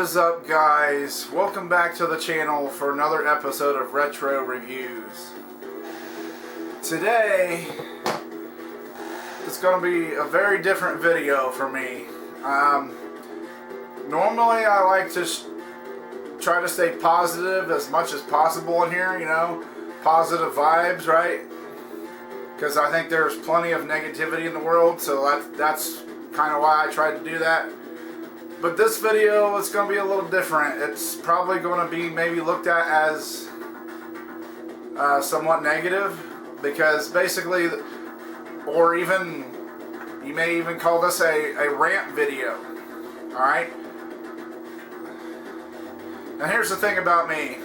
is up, guys? Welcome back to the channel for another episode of Retro Reviews. Today it's going to be a very different video for me. Normally I like to try to stay positive as much as possible in here, you know, positive vibes, right? Because I think there's plenty of negativity in the world, so that's kind of why I tried to do that. But this video is going to be a little different. It's probably going to be maybe looked at as somewhat negative, because basically, or even, you may even call this a rant video. Alright? And here's the thing about me.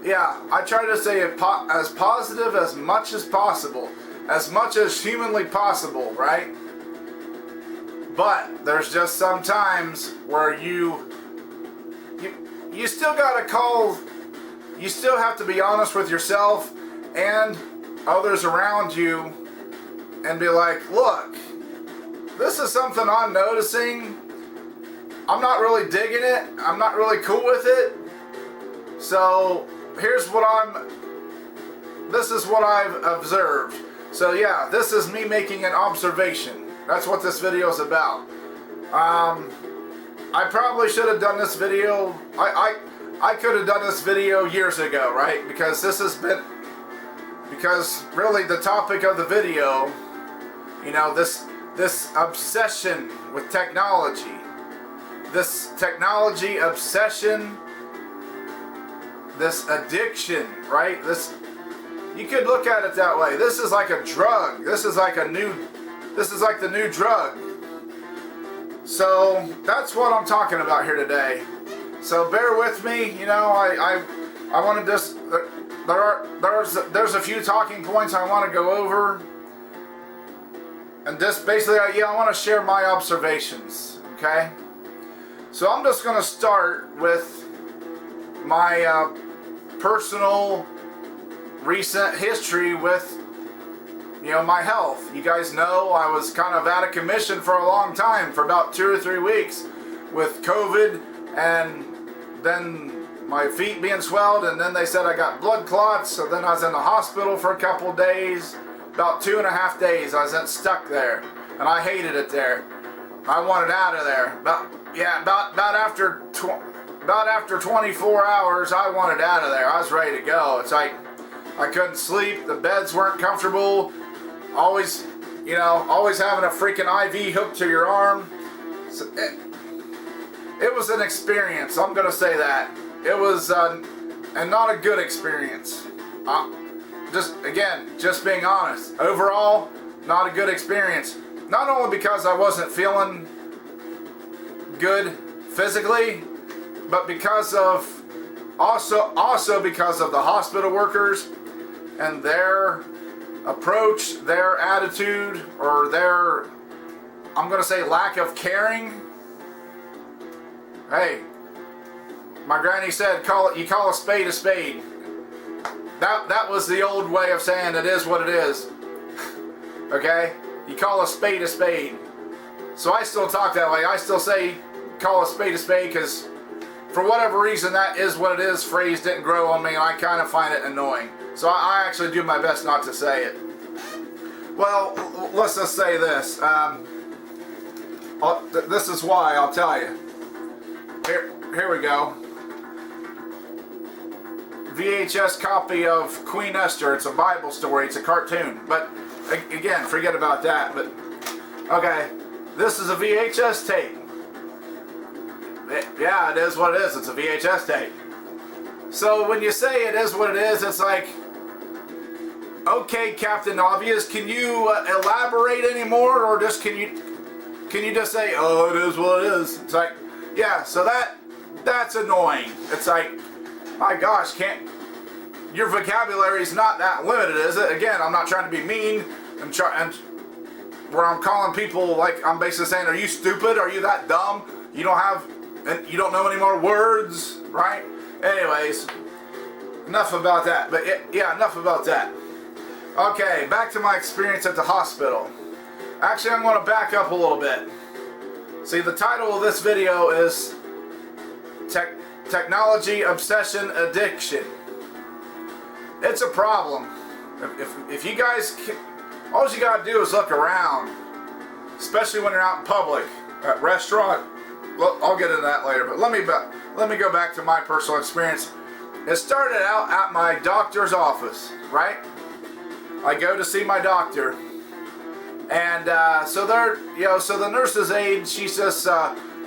Yeah, I try to stay as positive as much as possible. As much as humanly possible, right? But there's just some times where you still gotta you still have to be honest with yourself and others around you and be like, look, this is something I'm noticing. I'm not really digging it. I'm not really cool with it. So here's what this is what I've observed. So yeah, this is me making an observation. That's what this video is about. I probably should have done this video. I could have done this video years ago, right? Because really the topic of the video, you know, this obsession with technology, this technology obsession, this addiction, right? You could look at it that way. This is like a drug. This is like the new drug. So that's what I'm talking about here today. So bear with me. You know, I want to just there's a few talking points I want to go over, and just basically, I want to share my observations. Okay. So I'm just going to start with my personal recent history with, you know, my health. You guys know I was kind of out of commission for a long time, for about 2 or 3 weeks with COVID, and then my feet being swelled, and then they said I got blood clots, so then I was in the hospital for a couple days. About 2.5 days I was stuck there, and I hated it there. I wanted out of there. About after 24 hours I wanted out of there. I was ready to go. It's like I couldn't sleep, the beds weren't comfortable, always having a freaking IV hooked to your arm. So it was an experience, I'm going to say that. It was, and not a good experience. Just being honest. Overall, not a good experience. Not only because I wasn't feeling good physically, but because of, also because of the hospital workers and their approach, their attitude, or their, I'm going to say, lack of caring. Hey, my granny said, you call a spade a spade. That was the old way of saying it is what it is. Okay? You call a spade a spade. So I still talk that way. I still say call a spade, because for whatever reason, that is what it is phrase didn't grow on me, and I kind of find it annoying. So I actually do my best not to say it. Well, let's just say this. This is why, I'll tell you. Here we go. VHS copy of Queen Esther. It's a Bible story. It's a cartoon. But again, forget about that. But okay, this is a VHS tape. Yeah, it is what it is. It's a VHS tape. So when you say it is what it is, it's like, okay, Captain Obvious, can you elaborate any more, or just can you just say, oh, it is what it is? It's like, yeah. So that's annoying. It's like, my gosh, your vocabulary is not that limited, is it? Again, I'm not trying to be mean. And where I'm calling people, like, I'm basically saying, are you stupid? Are you that dumb? You don't know any more words, right? Anyways, enough about that. But yeah, enough about that. Okay, back to my experience at the hospital. Actually, I'm going to back up a little bit. See, the title of this video is Technology Obsession Addiction. It's a problem. If you guys, all you gotta do is look around, especially when you're out in public, at restaurant. Well, I'll get into that later, but let me go back to my personal experience. It started out at my doctor's office, right? I go to see my doctor, and so the nurse's aide, she says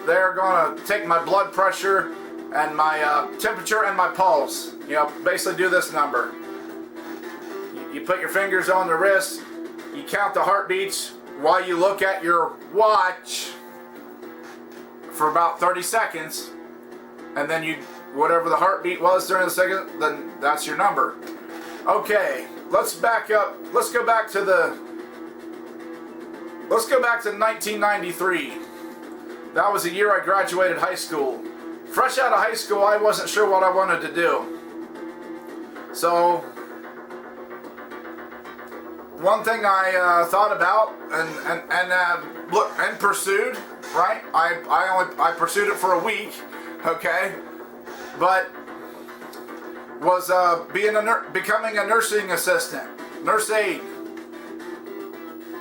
they're gonna take my blood pressure and my temperature and my pulse. Basically do this number. You put your fingers on the wrist, you count the heartbeats while you look at your watch for about 30 seconds, and then whatever the heartbeat was during the second, then that's your number. Okay, let's back up. Let's go back to 1993. That was the year I graduated high school. Fresh out of high school, I wasn't sure what I wanted to do. So one thing I thought about and pursued, right? I pursued it for a week, okay, but was becoming a nursing assistant, nurse aide.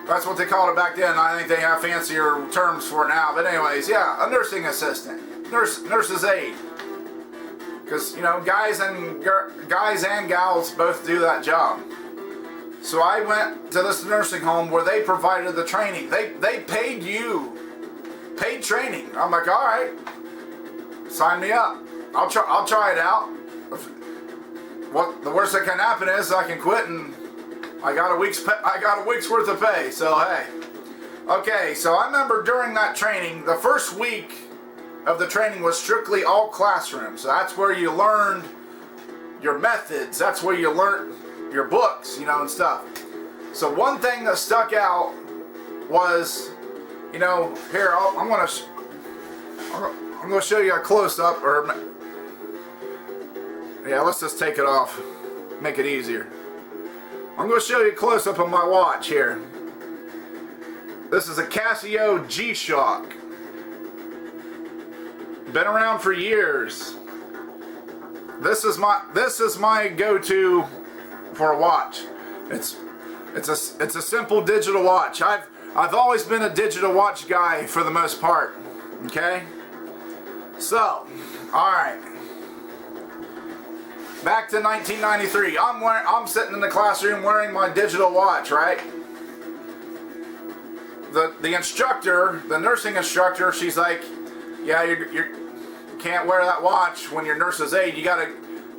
That's what they called it back then. I think they have fancier terms for it now, but anyways, yeah, a nursing assistant, nurse's aide. Because guys and gals both do that job. So I went to this nursing home where they provided the training. They paid training. I'm like, all right, sign me up. I'll try it out. What the worst that can happen is I can quit and I got a week's worth of pay. So hey, okay. So I remember during that training, the first week of the training was strictly all classroom. So that's where you learned your methods. That's where you learned your books, and stuff. So one thing that stuck out was, here I'm gonna show you a close up, or yeah, let's just take it off, make it easier. I'm gonna show you a close up of my watch here. This is a Casio G-Shock. Been around for years. This is my go-to for a watch. It's a simple digital watch. I've always been a digital watch guy for the most part. Okay? So, alright. Back to 1993. I'm sitting in the classroom wearing my digital watch, right? The instructor, the nursing instructor, she's like, yeah, you can't wear that watch when you're nurse's aide.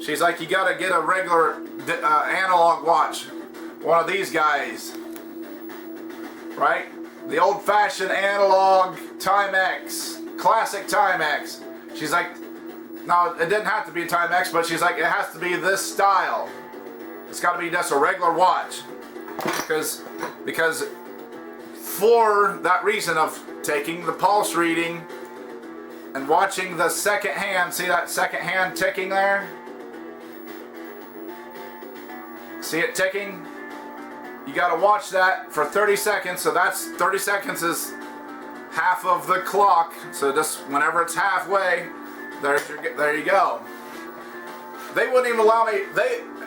She's like, you gotta get a regular analog watch. One of these guys. Right? The old-fashioned analog Timex. Classic Timex. She's like, no, it didn't have to be a Timex, but she's like, it has to be this style. It's gotta be just a regular watch. Because for that reason of taking the pulse reading and watching the second hand, see that second hand ticking there? See it ticking? You gotta watch that for 30 seconds, so that's 30 seconds is half of the clock, so just whenever it's halfway, there you go. They wouldn't even allow me,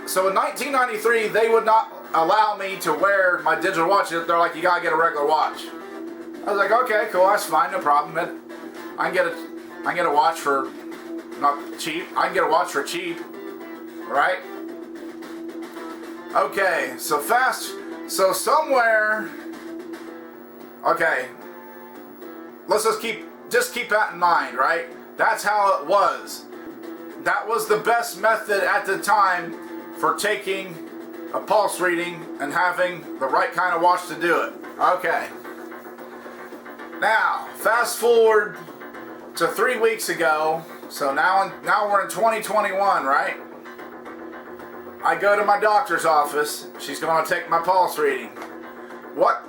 so in 1993, they would not allow me to wear my digital watch. They're like, you gotta get a regular watch. I was like, okay, cool, that's fine, no problem. I can get a watch for not cheap. I can get a watch for cheap, right? Okay, so somewhere. Okay, let's just keep that in mind, right? That's how it was. That was the best method at the time for taking a pulse reading and having the right kind of watch to do it. Okay. Now, fast forward to 3 weeks ago. So now we're in 2021, right? I go to my doctor's office. She's going to take my pulse reading. What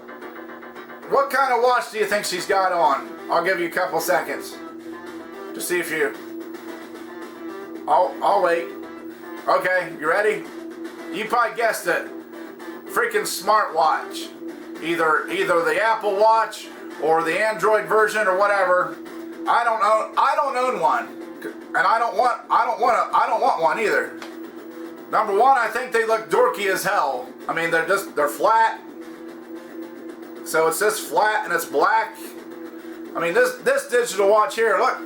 kind of watch do you think she's got on? I'll give you a couple seconds to see if you. I'll wait. Okay, you ready? You probably guessed it. Freaking smartwatch. Either the Apple Watch or the Android version or whatever. I don't own one, and I don't want one either. Number one, I think they look dorky as hell. I mean, they're flat. So it's just flat and it's black. I mean, this digital watch here, look,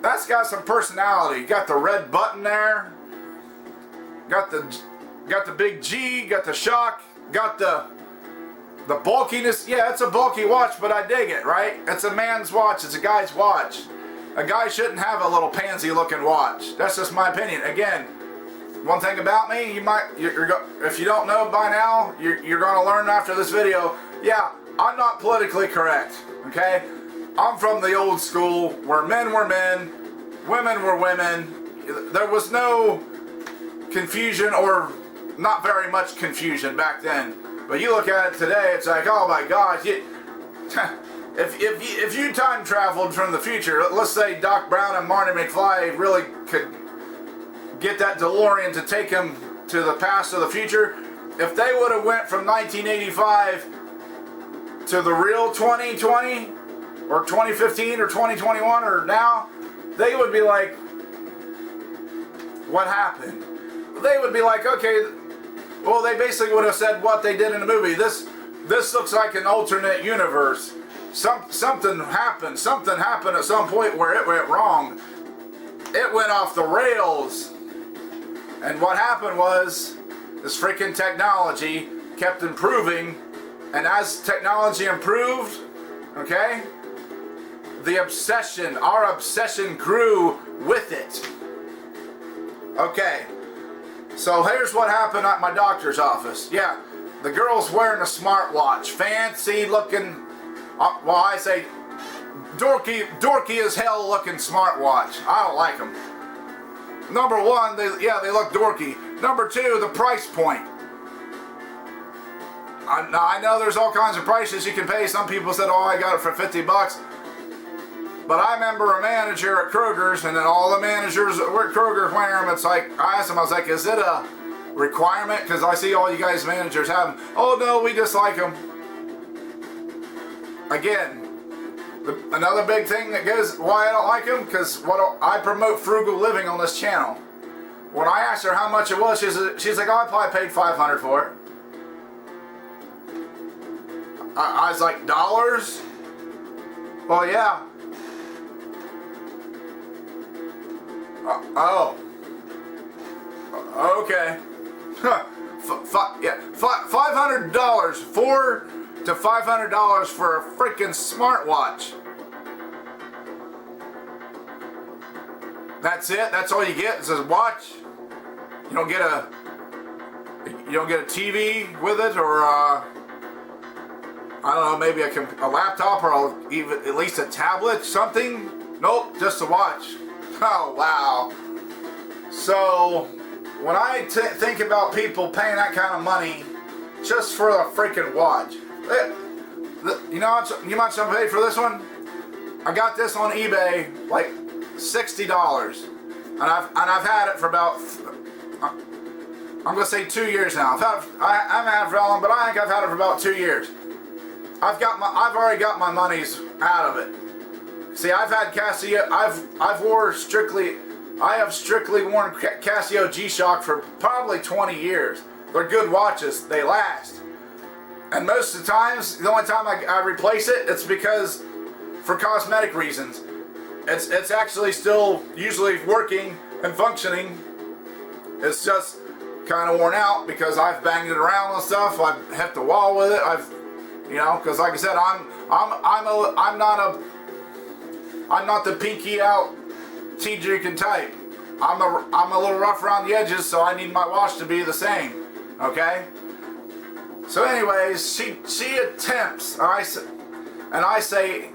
that's got some personality. Got the red button there. Got the big G. Got the shock. Got the bulkiness. Yeah, it's a bulky watch, but I dig it, right? It's a man's watch. It's a guy's watch. A guy shouldn't have a little pansy-looking watch. That's just my opinion. Again, one thing about me, if you don't know by now, you're going to learn after this video. Yeah, I'm not politically correct, okay? I'm from the old school where men were men, women were women. There was no confusion, or not very much confusion back then. But you look at it today, it's like, oh my gosh, if you time traveled from the future, let's say Doc Brown and Marty McFly really could get that DeLorean to take him to the past or the future, if they would have went from 1985 to the real 2020 or 2015 or 2021 or now, they would be like, what happened? They would be like, okay, well, they basically would have said what they did in the movie. This looks like an alternate universe. Something happened at some point where it went wrong. It went off the rails. And what happened was, this freaking technology kept improving, and as technology improved, okay, our obsession grew with it. Okay, so here's what happened at my doctor's office. Yeah, the girl's wearing a smartwatch, fancy looking, well, I say dorky as hell looking smartwatch. I don't like them. Number one, they look dorky. Number two, the price point. I know there's all kinds of prices you can pay. Some people said, oh, I got it for $50. But I remember a manager at Kroger's, and then all the managers at Kroger wear them. It's like, I asked him, I was like, is it a requirement? Because I see all you guys managers have them. Oh, no, we just like them. Again, another big thing that goes why I don't like them, because I promote frugal living on this channel. When I asked her how much it was, she's like, oh, I probably paid $500 for it. I was like, dollars? Well, yeah. Oh. Okay. Yeah, $500, $400 to $500 for a freaking smartwatch. That's it. That's all you get. It's a watch. You don't get a TV with it, or I don't know, maybe a laptop, or even at least a tablet, something. Nope, just a watch. Oh wow. So when I think about people paying that kind of money just for a freaking watch, you know how much I paid for this one? I got this on eBay like $60, and I've had it for about, I'm gonna say 2 years now. I haven't had it for long, but I think I've had it for about 2 years. I've already got my monies out of it. See, I've had Casio. I have strictly worn Casio G-Shock for probably 20 years. They're good watches. They last. And most of the times, the only time I replace it, it's because for cosmetic reasons. It's actually still usually working and functioning. It's just kind of worn out because I've banged it around and stuff. I've hit the wall with it. Because like I said, I'm not the pinky out tea drinking type. I'm a little rough around the edges, so I need my watch to be the same. Okay. So, anyways, she attempts. I say,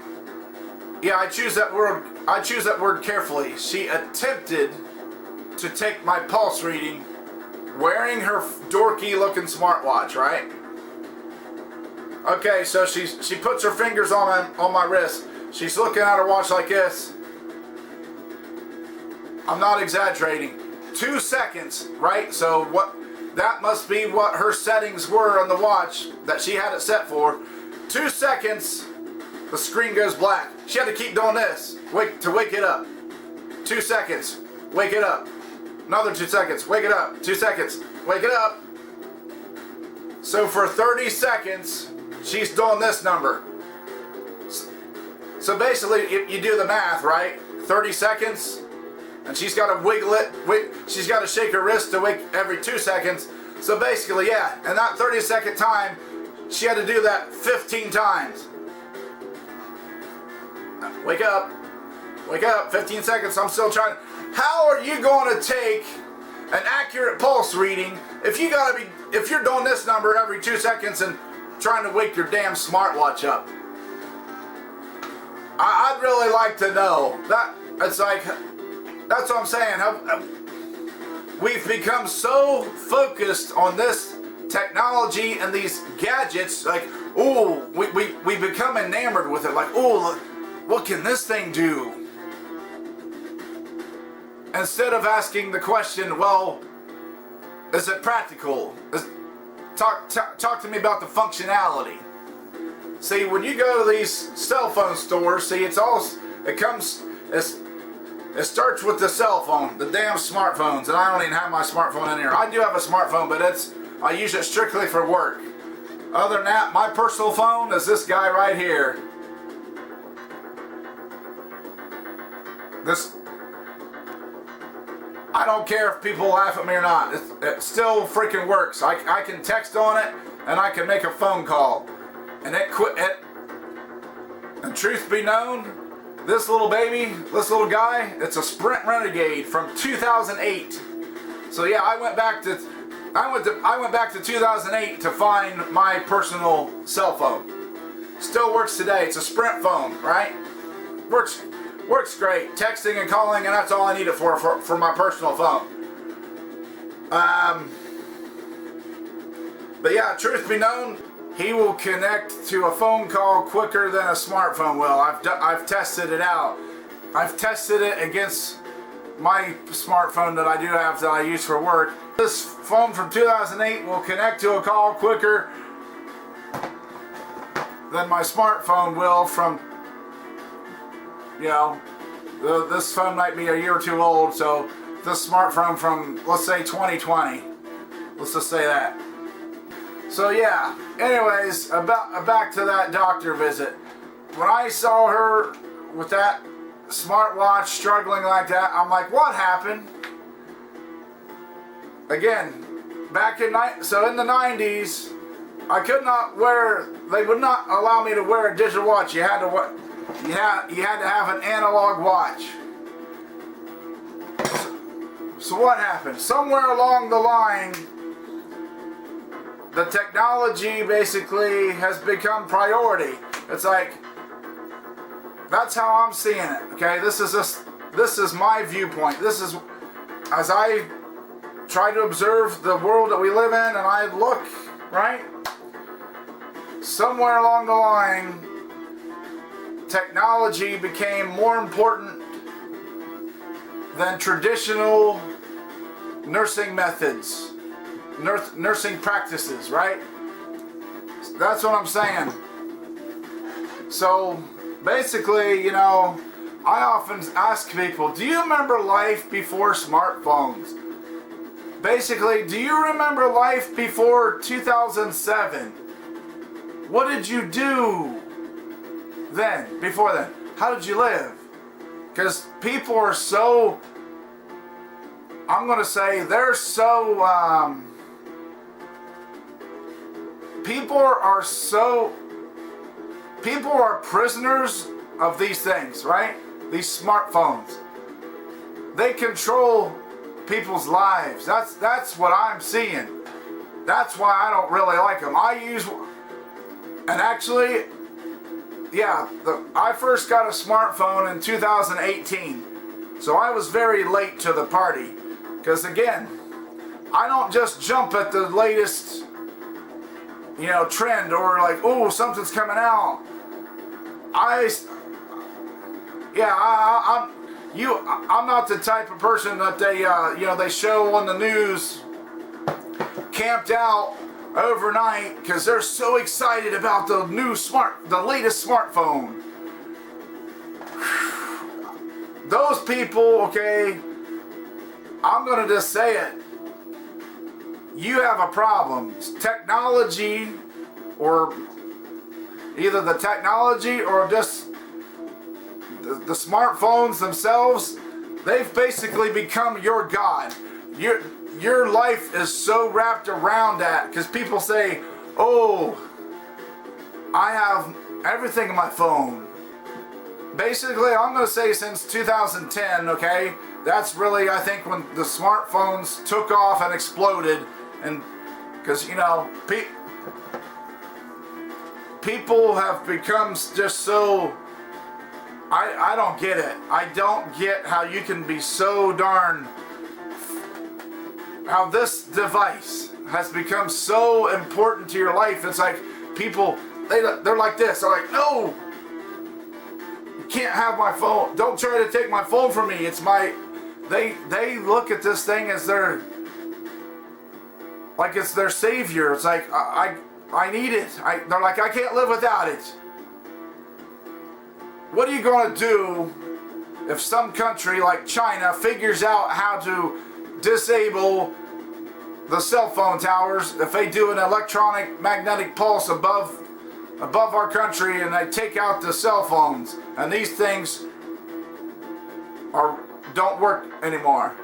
yeah, I choose that word carefully. She attempted to take my pulse reading wearing her dorky looking smartwatch, right? Okay, so she puts her fingers on my wrist. She's looking at her watch like this. I'm not exaggerating. 2 seconds, right? So that must be what her settings were on the watch that she had it set for. 2 seconds, the screen goes black. She had to keep doing this to wake it up. 2 seconds, wake it up. Another 2 seconds, wake it up. 2 seconds, wake it up. So for 30 seconds, she's doing this number. So basically, if you do the math, right? 30 seconds, and she's got to wiggle it. She's got to shake her wrist to wake every 2 seconds. So basically, yeah, in that 30-second time, she had to do that 15 times. Wake up, 15 seconds, I'm still trying. How are you going to take an accurate pulse reading if you're doing this number every 2 seconds and trying to wake your damn smartwatch up? I'd really like to know. It's like, that's what I'm saying. We've become so focused on this technology and these gadgets, like, ooh, we become enamored with it, like, ooh, what can this thing do? Instead of asking the question, well, is it practical? Talk to me about the functionality. See, when you go to these cell phone stores, see, it starts with the cell phone, the damn smartphones, and I don't even have my smartphone in here. I do have a smartphone, but I use it strictly for work. Other than that, my personal phone is this guy right here. I don't care if people laugh at me or not. It still freaking works. I can text on it, and I can make a phone call. And and truth be known, this little baby, this little guy, it's a Sprint Renegade from 2008. So yeah, I went back to 2008 to find my personal cell phone. Still works today. It's a Sprint phone, right? Works great. Texting and calling, and that's all I need it for my personal phone. But yeah, truth be known, he will connect to a phone call quicker than a smartphone will. I've tested it out. I've tested it against my smartphone that I do have that I use for work. This phone from 2008 will connect to a call quicker than my smartphone will from, you know, this phone might be a year or two old, so this smartphone from, let's say, 2020. Let's just say that. So yeah, anyways, back to that doctor visit. When I saw her with that smartwatch struggling like that, I'm like, what happened? Again, in the 90s, I could not wear, they would not allow me to wear a digital watch. You had to have an analog watch. So what happened? Somewhere along the line, the technology basically has become priority. It's like, that's how I'm seeing it. Okay, this is my viewpoint. This is as I try to observe the world that we live in, and I look, right? Somewhere along the line, technology became more important than traditional nursing methods. Nursing practices, right? That's what I'm saying. So basically, you know, I often ask people, do you remember life before smartphones? Basically, do you remember life before 2007? What did you do then, before then? How did you live? Because people are so, I'm going to say, they're so, people are prisoners of these things, right? These smartphones. They control people's lives. That's what I'm seeing. That's why I don't really like them. And actually, yeah, I first got a smartphone in 2018. So I was very late to the party. Because again, I don't just jump at the latest, you know, trend or like, oh, something's coming out. I'm not the type of person that they show on the news camped out overnight because they're so excited about the latest smartphone. Those people, okay, I'm gonna just say it. You have a problem. Technology, or either the technology or just the smartphones themselves, they've basically become your God. Your life is so wrapped around that, because people say, oh, I have everything in my phone. Basically, I'm going to say since 2010, okay, that's really, I think, when the smartphones took off and exploded. And because, you know, people have become just so, I don't get it. I don't get how you can be so darn, how this device has become so important to your life. It's like people, they're like this. They're like, no, you can't have my phone. Don't try to take my phone from me. It's my, they look at this thing as their, like it's their savior. It's like, I need it. They're like, I can't live without it. What are you going to do if some country like China figures out how to disable the cell phone towers, if they do an electronic magnetic pulse above our country and they take out the cell phones and these things don't work anymore?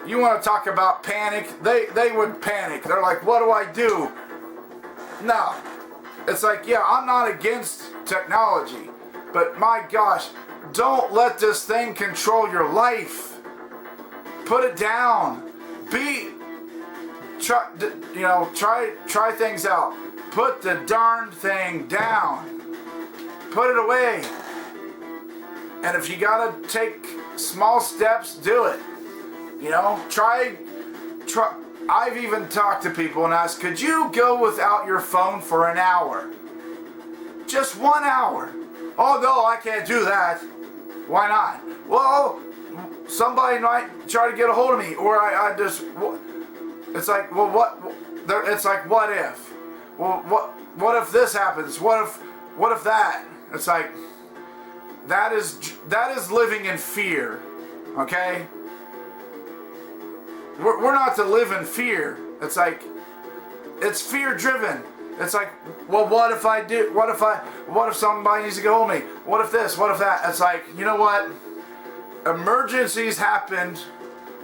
You want to talk about panic? They would panic. They're like, what do I do? No. It's like, yeah, I'm not against technology, but my gosh, don't let this thing control your life. Put it down. Try things out. Put the darn thing down. Put it away. And if you gotta take small steps, do it. You know, try. I've even talked to people and asked, could you go without your phone for an hour? Just 1 hour. Oh no, I can't do that. Why not? Well, somebody might try to get a hold of me, or I just. It's like, well, what? It's like, what if? Well, what if this happens? What if that? It's like, that is living in fear. Okay. We're not to live in fear. It's like, it's fear driven. It's like, well, what if I do? What if somebody needs to get hold of me? What if this? What if that? It's like, you know what? Emergencies happened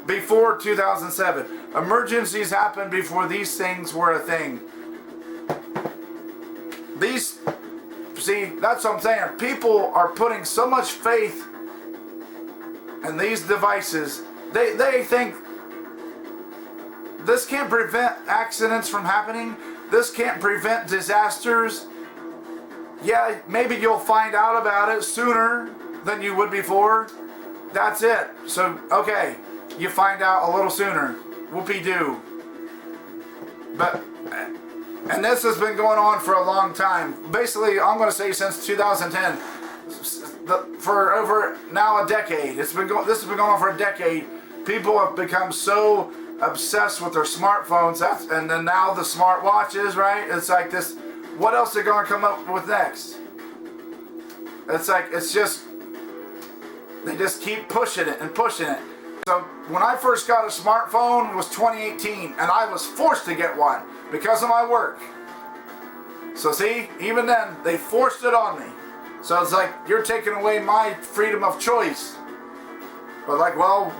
before 2007. Emergencies happened before these things were a thing. See, that's what I'm saying. People are putting so much faith in these devices. They think this can't prevent accidents from happening. This can't prevent disasters. Yeah, maybe you'll find out about it sooner than you would before. That's it. So, okay, you find out a little sooner. Whoopee-doo. And this has been going on for a long time. Basically, I'm going to say since 2010, for over now a decade. This has been going on for a decade. People have become so obsessed with their smartphones, and then now the smartwatches, right? It's like this. What else are they going to come up with next? It's like, it's just, they just keep pushing it and pushing it. So when I first got a smartphone, it was 2018, and I was forced to get one because of my work. So see, even then, they forced it on me. So it's like, you're taking away my freedom of choice. But like, well,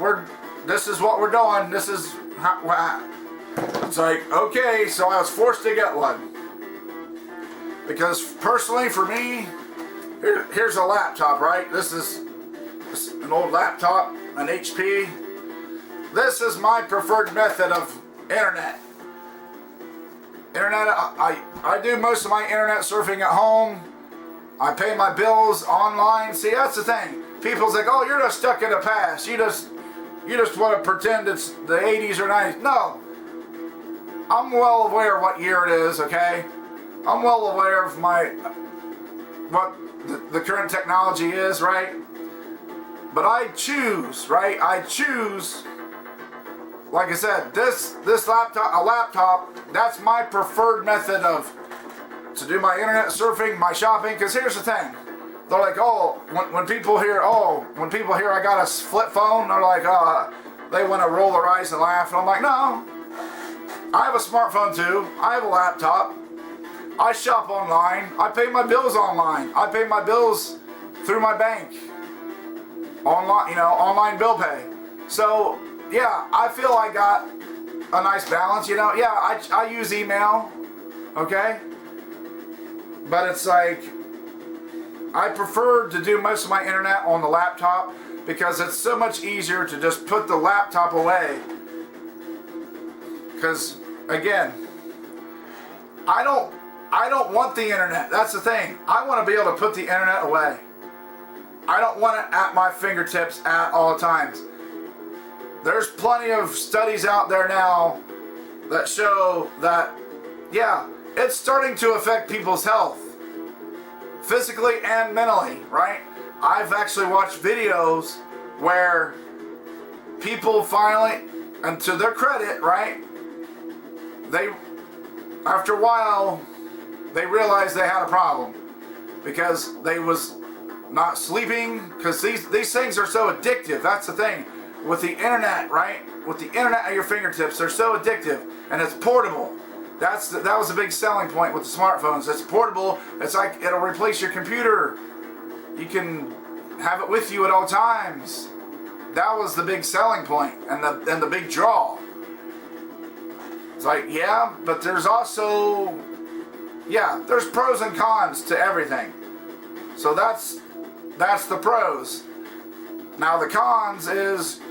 this is what we're doing. This is how, it's like, okay, so I was forced to get one. Because personally, for me, here's a laptop, right? This is an old laptop, an HP. This is my preferred method of internet. I do most of my internet surfing at home. I pay my bills online. See, that's the thing. People's like, oh, you're just stuck in the past. You just want to pretend it's the 80s or 90s. No. I'm well aware of what year it is, okay? I'm well aware of what the current technology is, right? But I choose, right? I choose like I said, this laptop, that's my preferred method to do my internet surfing, my shopping. Because here's the thing, they're like, oh, when people hear I got a flip phone, they're like, they want to roll their eyes and laugh. And I'm like, no, I have a smartphone too. I have a laptop. I shop online. I pay my bills online. I pay my bills through my bank. Online bill pay. So, yeah, I feel I got a nice balance, Yeah, I use email, okay? But it's like, I prefer to do most of my internet on the laptop because it's so much easier to just put the laptop away. Because, again, I don't want the internet. That's the thing. I want to be able to put the internet away. I don't want it at my fingertips at all times. There's plenty of studies out there now that show that, yeah, it's starting to affect people's health, physically and mentally, right? I've actually watched videos where people finally, and to their credit, right, after a while, they realized they had a problem because they was not sleeping, because these things are so addictive. That's the thing with the internet, right? With the internet at your fingertips, they're so addictive, and it's portable. That was a big selling point with the smartphones. It's portable. It's like it'll replace your computer. You can have it with you at all times. That was the big selling point and the big draw. It's like, yeah, but there's also, yeah, there's pros and cons to everything. So that's the pros. Now the cons is,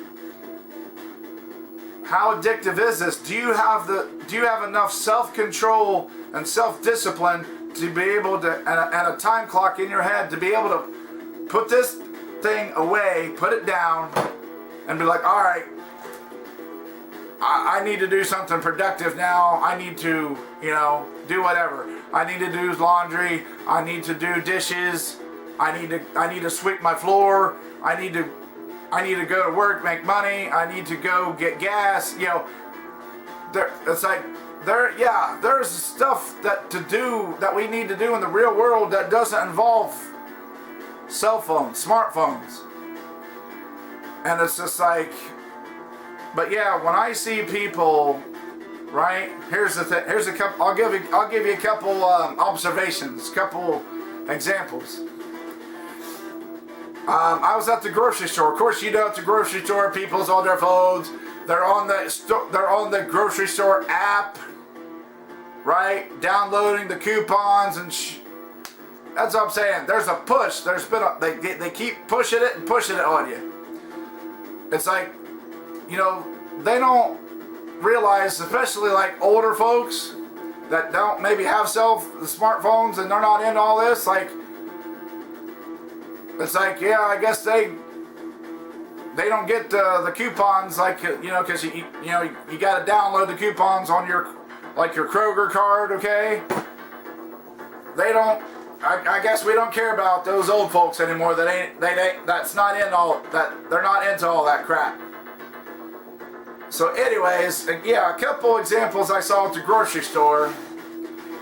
how addictive is this? Do you have enough self-control and self-discipline to be able to, and a time clock in your head, to be able to put this thing away, put it down, and be like, all right, I need to do something productive now. I need to, do whatever. I need to do laundry. I need to do dishes. I need to sweep my floor. I need to go to work, make money. I need to go get gas. It's like there's stuff that we need to do in the real world that doesn't involve cell phones, smartphones. And it's just like, but yeah, when I see people, right? Here's the thing. Here's a couple. I'll give you a couple observations, couple examples. I was at the grocery store. Of course, at the grocery store, people's on their phones. They're on the grocery store app, right? Downloading the coupons and that's what I'm saying. There's a push. They keep pushing it and pushing it on you. It's like, they don't realize, especially like older folks that don't maybe have smartphones and they're not into all this. Like, it's like, yeah, I guess they don't get the coupons, like, because you got to download the coupons on your Kroger card, okay? They don't. I guess we don't care about those old folks anymore. That's not in all that. They're not into all that crap. So, anyways, yeah, a couple examples I saw at the grocery store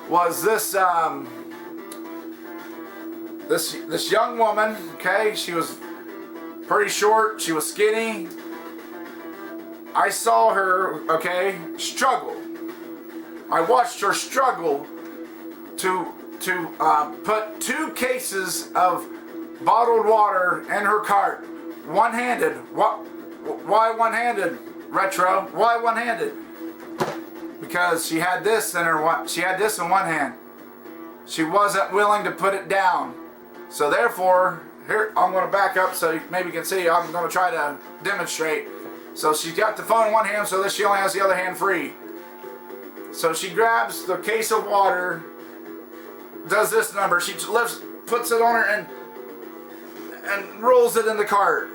was this this young woman. Okay, she was pretty short. She was skinny. I saw her, okay, struggle. I watched her struggle to put 2 cases of bottled water in her cart, one-handed. Why one-handed, Retro? Why one-handed? Because she had this in one hand. She wasn't willing to put it down. So therefore, here, I'm going to back up so maybe you can see. I'm going to try to demonstrate. So she's got the phone in one hand, so that she only has the other hand free. So she grabs the case of water, does this number. She puts it on her and rolls it in the cart.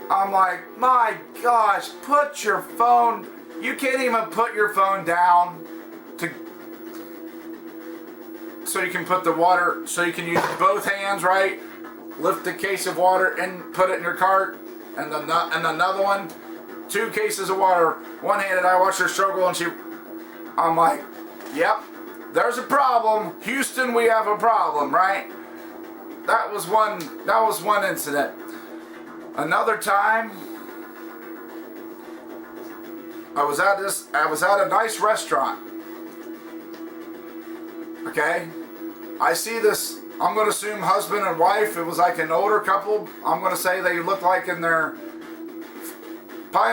I'm like, my gosh, put your phone. You can't even put your phone down so you can put the water, so you can use both hands, right? Lift the case of water and put it in your cart, and another one. 2 cases of water one-handed. I watched her struggle, and I'm like, yep, there's a problem. Houston, we have a problem, right? That was one incident. Another time, I was at a nice restaurant. Okay? I see this, I'm going to assume husband and wife. It was like an older couple. I'm going to say they look like probably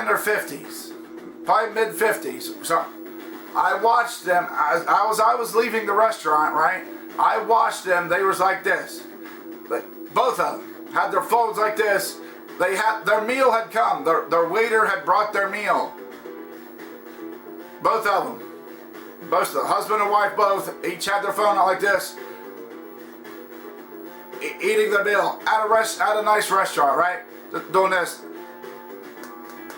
in their 50s. Probably mid-50s. So I watched them. I was leaving the restaurant, right? I watched them. They was like this. But both of them had their phones like this. Their meal had come. Their waiter had brought their meal. Both of them. Both the husband and wife both each had their phone out like this, eating their meal at a nice restaurant, right? Just doing this.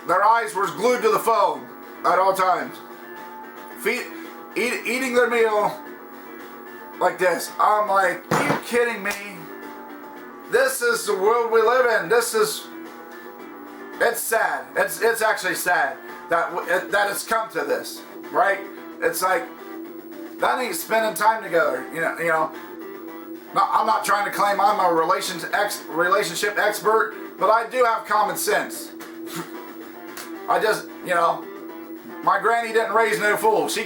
Their eyes were glued to the phone at all times. Eating their meal like this. I'm like, are you kidding me? This is the world we live in. It's sad. It's actually sad that it's come to this, right? It's like, that ain't spending time together. You know. I'm not trying to claim I'm a relationship expert, but I do have common sense. I just, my granny didn't raise no fool. She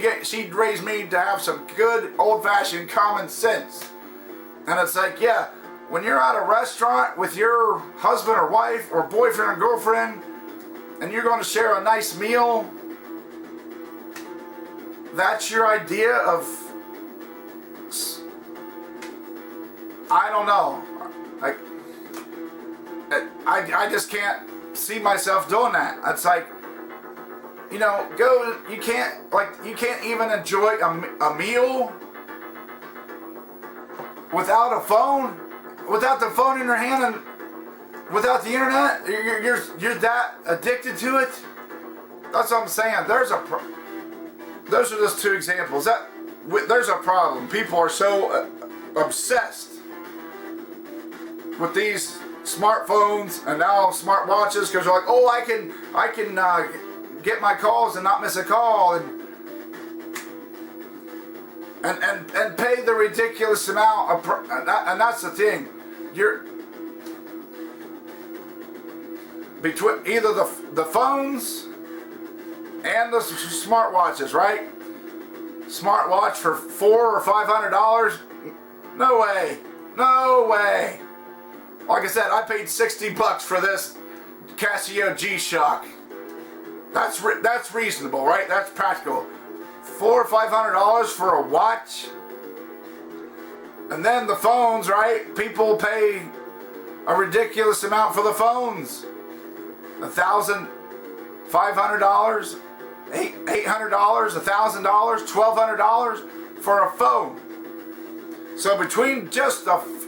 raised me to have some good old-fashioned common sense. And it's like, yeah, when you're at a restaurant with your husband or wife or boyfriend or girlfriend, and you're going to share a nice meal, that's your idea of, I don't know. Like, I just can't see myself doing that. It's like, you can't even enjoy a meal without a phone, without the phone in your hand, and without the internet. You're that addicted to it. That's what I'm saying. Those are just 2 examples. There's a problem. People are so obsessed with these smartphones and now smartwatches because they're like, oh, I can get my calls and not miss a call and pay the ridiculous amount and that's the thing. You're between either the phones and the smartwatches, right? Smartwatch for $400 or $500? No way. No way. Like I said, I paid $60 for this Casio G-Shock. That's reasonable, right? That's practical. $400 or $500 for a watch? And then the phones, right? People pay a ridiculous amount for the phones. $1,500, $800, $1,000, $1,200 for a phone. So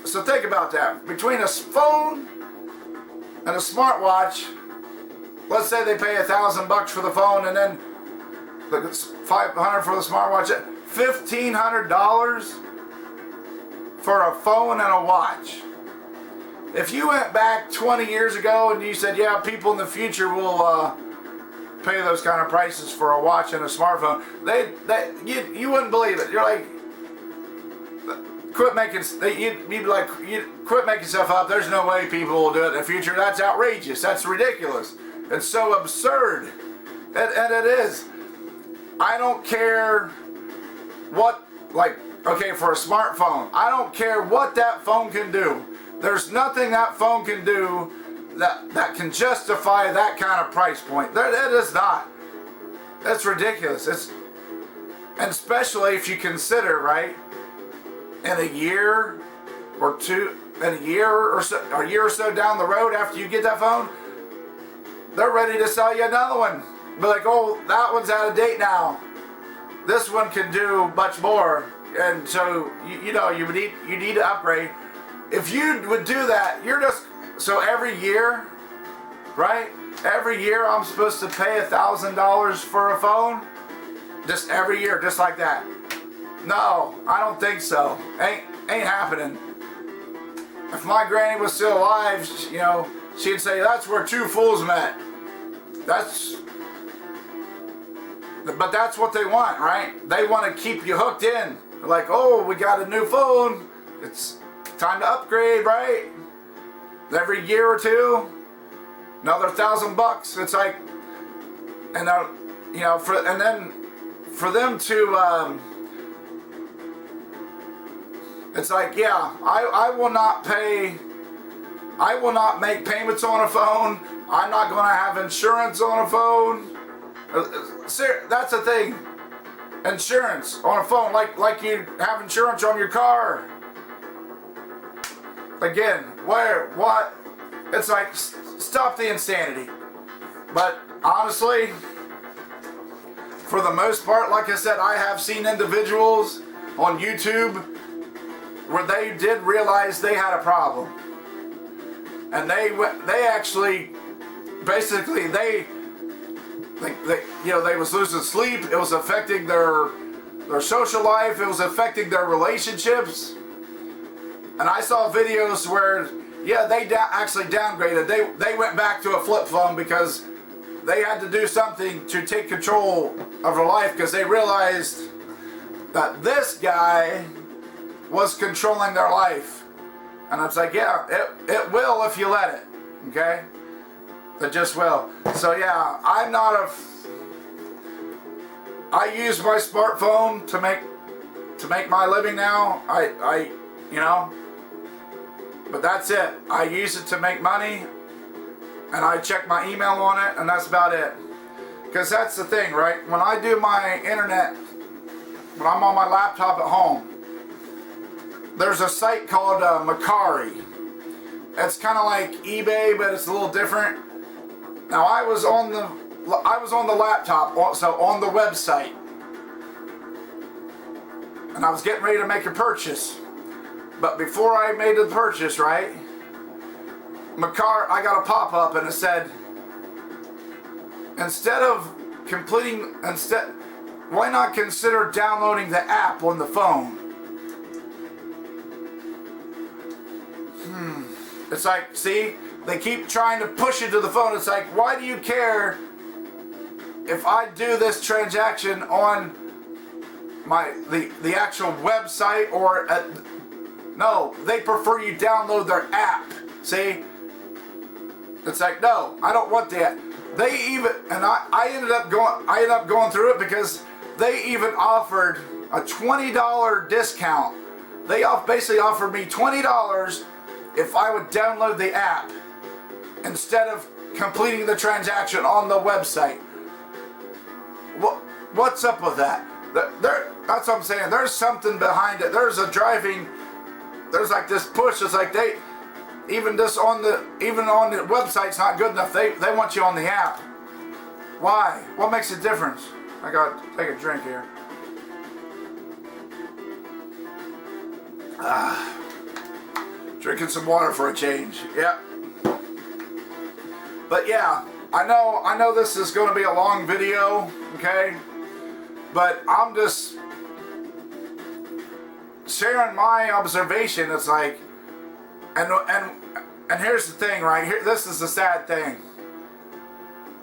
so think about that. Between a phone and a smartwatch, let's say they pay $1,000 for the phone and then $500 for the smartwatch. $1,500 for a phone and a watch. If you went back 20 years ago and you said, yeah, people in the future will pay those kind of prices for a watch and a smartphone, you wouldn't believe it. You're like, you'd be like, quit making stuff up. There's no way people will do it in the future. That's outrageous. That's ridiculous. It's so absurd. And it is. I don't care what, for a smartphone, I don't care what that phone can do. There's nothing that phone can do that can justify that kind of price point. It is not. That's ridiculous. And especially if you consider, right, in a year or so down the road after you get that phone, they're ready to sell you another one. Be like, oh, that one's out of date now. This one can do much more, and so you need to upgrade. If you would do that, so every year, right? Every year I'm supposed to pay $1,000 for a phone, just every year, just like that. No, I don't think so. Ain't happening. If my granny was still alive, she'd say that's where 2 fools met. But that's what they want, right? They want to keep you hooked in. They're like, oh, we got a new phone. It's time to upgrade, right? Every year or two, another $1,000. It's like, and you know, and then for them to, it's like, yeah, I will not pay. I will not make payments on a phone. I'm not going to have insurance on a phone. That's the thing. Insurance on a phone, like you have insurance on your car. Again, what? It's like, stop the insanity. But honestly, for the most part, like I said, I have seen individuals on YouTube where they did realize they had a problem. And they actually, basically, they was losing sleep. It was affecting their social life. It was affecting their relationships. And I saw videos where, yeah, they actually downgraded. They went back to a flip phone because they had to do something to take control of their life because they realized that this guy was controlling their life. And I was like, yeah, it will if you let it, okay? It just will. So yeah, I use my smartphone to make my living now. I you know, but that's it. I use it to make money, and I check my email on it, and that's about it. Because that's the thing, right? When I do my internet, when I'm on my laptop at home, there's a site called Macari. It's kind of like eBay, but it's a little different. Now I was on the laptop, so on the website, and I was getting ready to make a purchase. But before I made the purchase, right, I got a pop-up and it said, why not consider downloading the app on the phone? It's like, see, they keep trying to push it to the phone. It's like, why do you care if I do this transaction on the actual website or no, they prefer you download their app. See? It's like, no, I don't want that. They even, and I ended up going through it because they even offered a $20 discount. They basically offered me $20 if I would download the app instead of completing the transaction on the website. What's up with that? That's what I'm saying. There's something behind it. There's like this push. It's like even on the website's not good enough. They want you on the app. Why? What makes a difference? I gotta take a drink here. Drinking some water for a change. Yep. But yeah, I know this is going to be a long video, okay? But I'm just sharing my observation. It's like, and here's the thing, right here. This is the sad thing.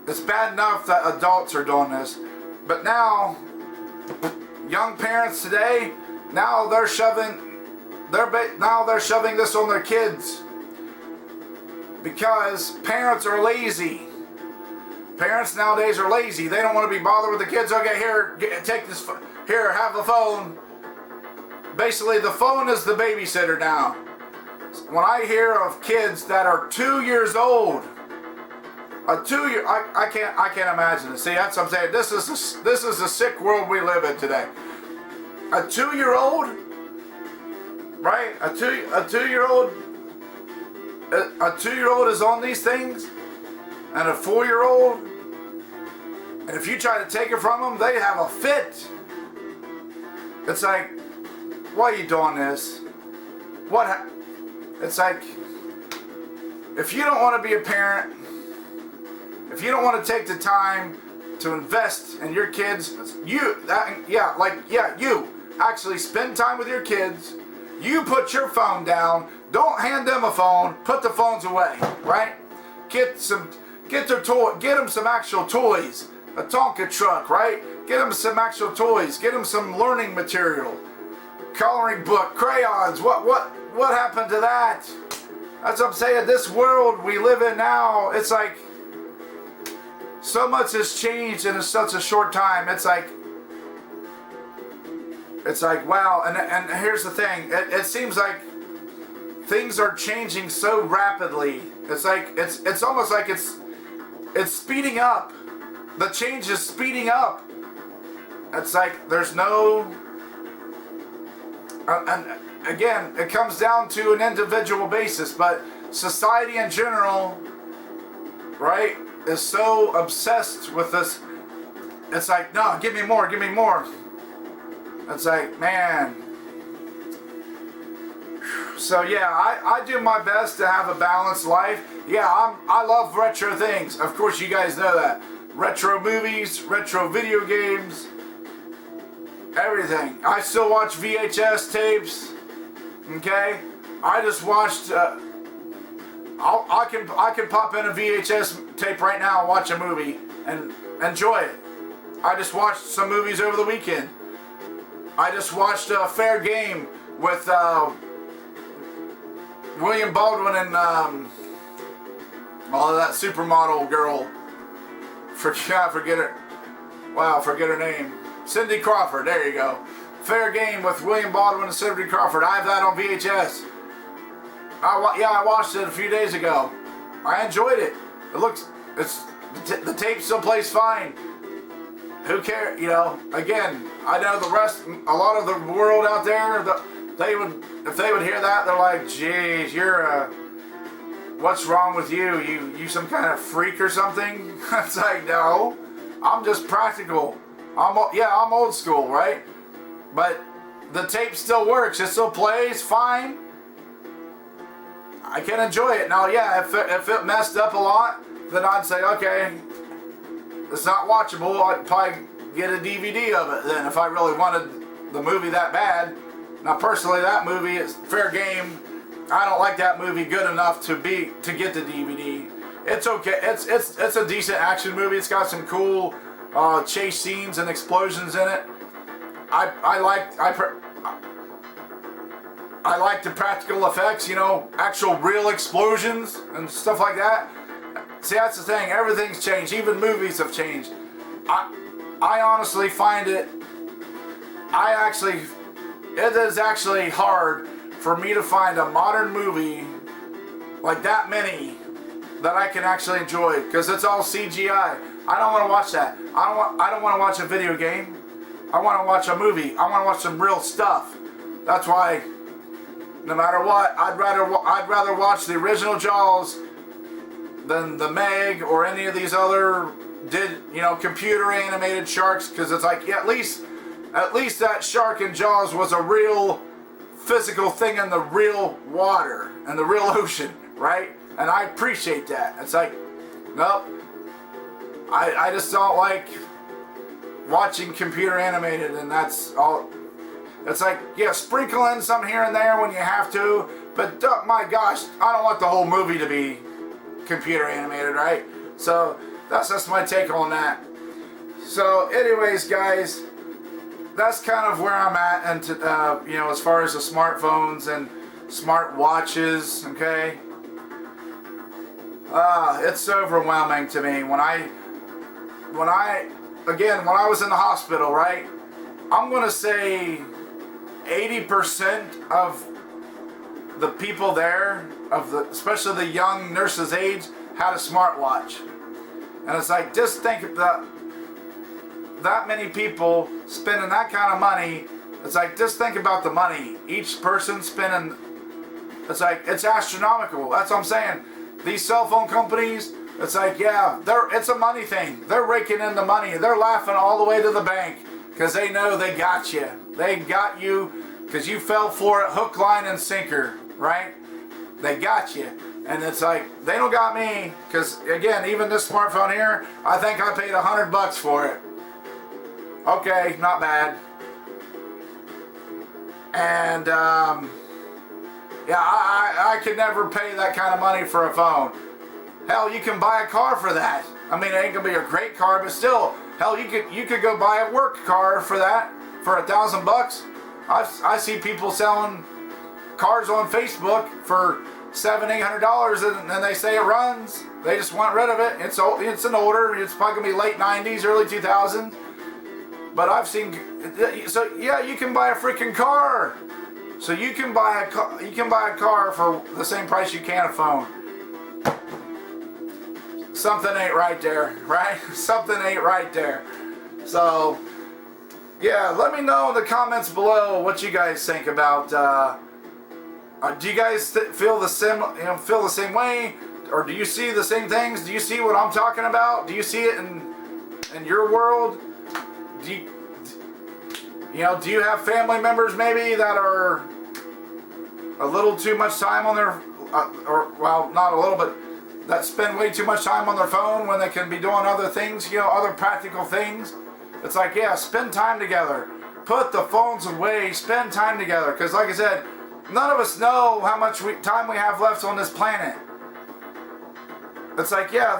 It's bad enough that adults are doing this, but now young parents today, now they're shoving this on their kids because parents are lazy. Parents nowadays are lazy. They don't want to be bothered with the kids. Okay, here, take this. Here, have the phone. Basically, the phone is the babysitter now. When I hear of kids that are 2 years old, I can't imagine it. See, that's what I'm saying. This is a sick world we live in today. A 2-year-old, right? A 2-year-old is on these things, and a 4-year-old, and if you try to take it from them, they have a fit. It's like, why are you doing this? It's like, if you don't want to be a parent, if you don't want to take the time to invest in your kids, you actually spend time with your kids. You put your phone down. Don't hand them a phone. Put the phones away, right? Get some Get them some actual toys. A Tonka truck, right? Get them some actual toys. Get them some learning material. Coloring book, crayons. What happened to that? That's what I'm saying. This world we live in now, it's like so much has changed in such a short time. It's like wow. And here's the thing. It seems like things are changing so rapidly. It's like it's almost like it's speeding up. The change is speeding up. It's like there's no... and again, it comes down to an individual basis, but society in general, right, is so obsessed with this. It's like, no, give me more, give me more. It's like, man. So yeah, I do my best to have a balanced life. Yeah, I love retro things. Of course, you guys know that. Retro movies, retro video games, everything. I still watch VHS tapes. Okay, I just watched. I can pop in a VHS tape right now and watch a movie and enjoy it. I just watched some movies over the weekend. I just watched a Fair Game with William Baldwin and all of that supermodel girl. Forget her. Wow, forget her name. Cindy Crawford. There you go. Fair Game with William Baldwin and Cindy Crawford. I have that on VHS. I watched it a few days ago. I enjoyed it. The tape still plays fine. Who cares? You know, again, I know a lot of the world out there, if they would hear that, they're like, geez, what's wrong with you? You some kind of freak or something? It's like, no, I'm just practical. I'm old school, right? But the tape still works. It still plays fine. I can enjoy it. Now, yeah, if it messed up a lot, then I'd say, okay, it's not watchable. I'd probably get a DVD of it then if I really wanted the movie that bad. Now, personally, that movie is Fair Game. I don't like that movie good enough to get the DVD. It's okay. It's a decent action movie. It's got some cool chase scenes and explosions in it. I like the practical effects, you know, actual real explosions and stuff like that. See, that's the thing. Everything's changed. Even movies have changed. I honestly find it is actually hard for me to find a modern movie like that many that I can actually enjoy, because it's all CGI. I don't want to watch that. I don't want to watch a video game. I want to watch a movie. I want to watch some real stuff. That's why, no matter what, I'd rather watch the original Jaws than the Meg or any of these other computer animated sharks, because it's like, yeah, at least that shark in Jaws was a real physical thing in the real water and the real ocean, right? And I appreciate that. It's like, nope, I just don't like watching computer animated, and that's all. It's like, yeah, sprinkle in some here and there when you have to, but my gosh, I don't want the whole movie to be computer animated, right? So that's just my take on that. So anyways, guys, that's kind of where I'm at, and as far as the smartphones and smart watches, okay? It's overwhelming to me when I was in the hospital, right? I'm gonna say 80% of the people there, especially the young nurses' age, had a smartwatch. And it's like, just think of that many people spending that kind of money. It's like, just think about the money each person spending. It's like, it's astronomical. That's what I'm saying. These cell phone companies, it's like, yeah, it's a money thing. They're raking in the money. They're laughing all the way to the bank because they know they got you. They got you because you fell for it hook, line, and sinker, right? They got you. And it's like, they don't got me, because again, even this smartphone here, I think I paid $100 for it. Okay, not bad. And yeah, I could never pay that kind of money for a phone. Hell, you can buy a car for that. I mean, it ain't gonna be a great car, but still, hell, you could go buy a work car for that for $1,000. I see people selling cars on Facebook for $700-800, and they say it runs. They just want rid of it. It's an older. It's probably gonna be late '90s, early 2000s. But I've seen. So yeah, you can buy a freaking car. So you can buy a car for the same price you can a phone. Something ain't right there, right? Something ain't right there. So yeah, let me know in the comments below what you guys think about. Do you guys feel the same way, or do you see the same things? Do you see what I'm talking about? Do you see it in your world? Do you have family members maybe that are a little too much time on their, or well, not a little, but that spend way too much time on their phone when they can be doing other things, other practical things? It's like, yeah, spend time together. Put the phones away, spend time together. Because like I said, none of us know how much time we have left on this planet. It's like, yeah,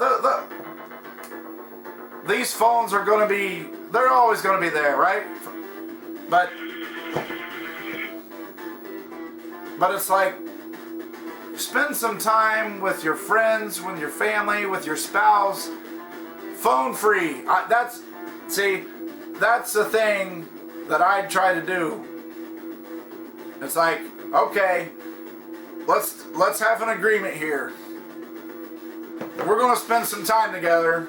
these phones are going to be, they're always going to be there, right? But it's like, spend some time with your friends, with your family, with your spouse, phone free. That's the thing that I try to do. It's like, okay, let's have an agreement here. We're gonna spend some time together,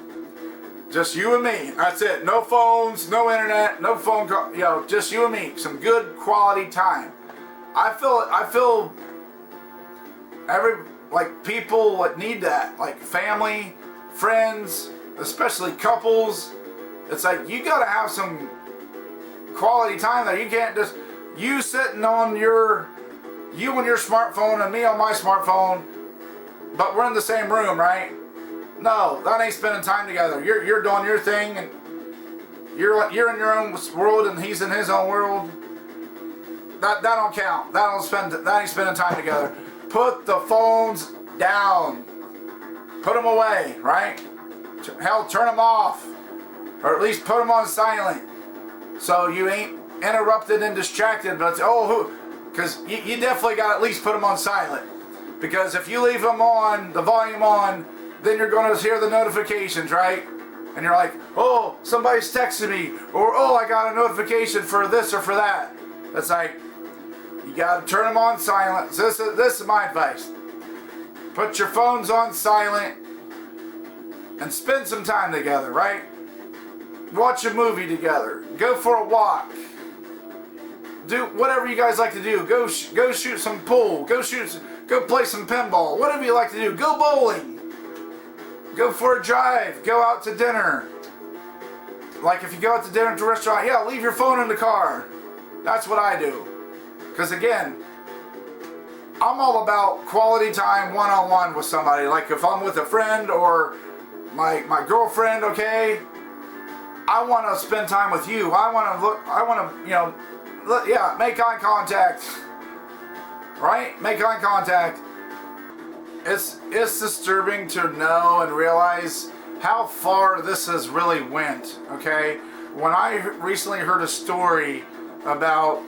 just you and me. That's it. No phones, no internet, no phone call. Just you and me. Some good quality time. I feel people that need that, like family, friends, especially couples. It's like, you gotta have some quality time there. You can't just, you sitting on you and your smartphone and me on my smartphone, but we're in the same room, right? No, that ain't spending time together. You're doing your thing, and you're in your own world and he's in his own world. That don't count. That ain't spending time together. Put the phones down. Put them away, right? Hell, turn them off. Or at least put them on silent, so you ain't interrupted and distracted. But because you definitely got to at least put them on silent. Because if you leave them on, the volume on, then you're going to hear the notifications, right? And you're like, oh, somebody's texting me, or oh, I got a notification for this or for that. It's like, you got to turn them on silent. So this is my advice. Put your phones on silent and spend some time together, right? Watch a movie together. Go for a walk. Do whatever you guys like to do. Go shoot some pool. Go play some pinball. Whatever you like to do. Go bowling. Go for a drive. Go out to dinner. Like if you go out to dinner to a restaurant, yeah, leave your phone in the car. That's what I do. Because again, I'm all about quality time one-on-one with somebody. Like if I'm with a friend or my girlfriend, okay, I want to spend time with you. I want to, make eye contact. Right? Make eye contact. It's disturbing to know and realize how far this has really went, okay? When I recently heard a story about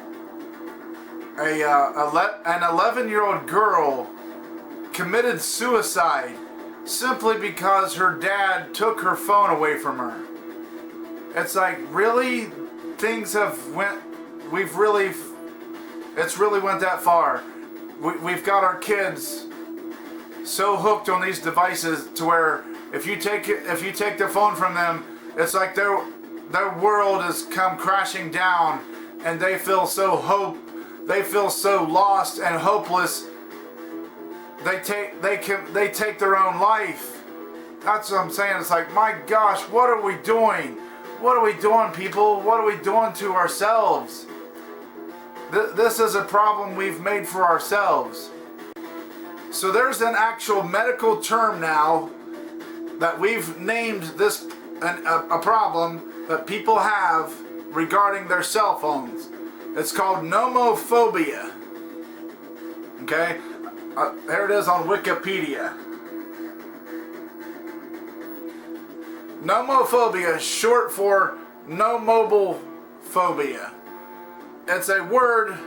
an 11-year-old girl committed suicide simply because her dad took her phone away from her. It's like, really? It's really went that far. We've got our kids so hooked on these devices to where if you take the phone from them, it's like their world has come crashing down, and they feel so lost and hopeless. They take their own life. That's what I'm saying. It's like, my gosh, what are we doing? What are we doing, people? What are we doing to ourselves? This is a problem we've made for ourselves. So there's an actual medical term now that we've named this a problem that people have regarding their cell phones. It's called nomophobia. Okay? There it is on Wikipedia. Nomophobia, short for no mobile phobia. It's a word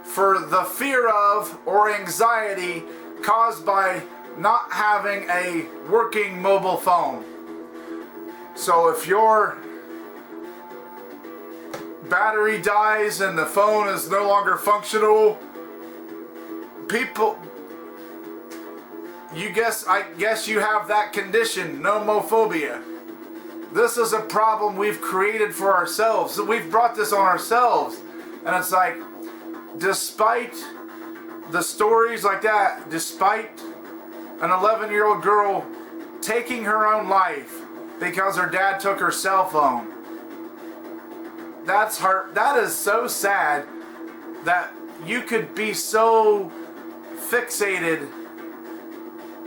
for the fear of or anxiety caused by not having a working mobile phone. So if your battery dies and the phone is no longer functional, I guess you have that condition, nomophobia. This is a problem we've created for ourselves. We've brought this on ourselves. And it's like, despite the stories like that, despite an 11-year-old girl taking her own life because her dad took her cell phone, that's hurt. That is so sad that you could be so fixated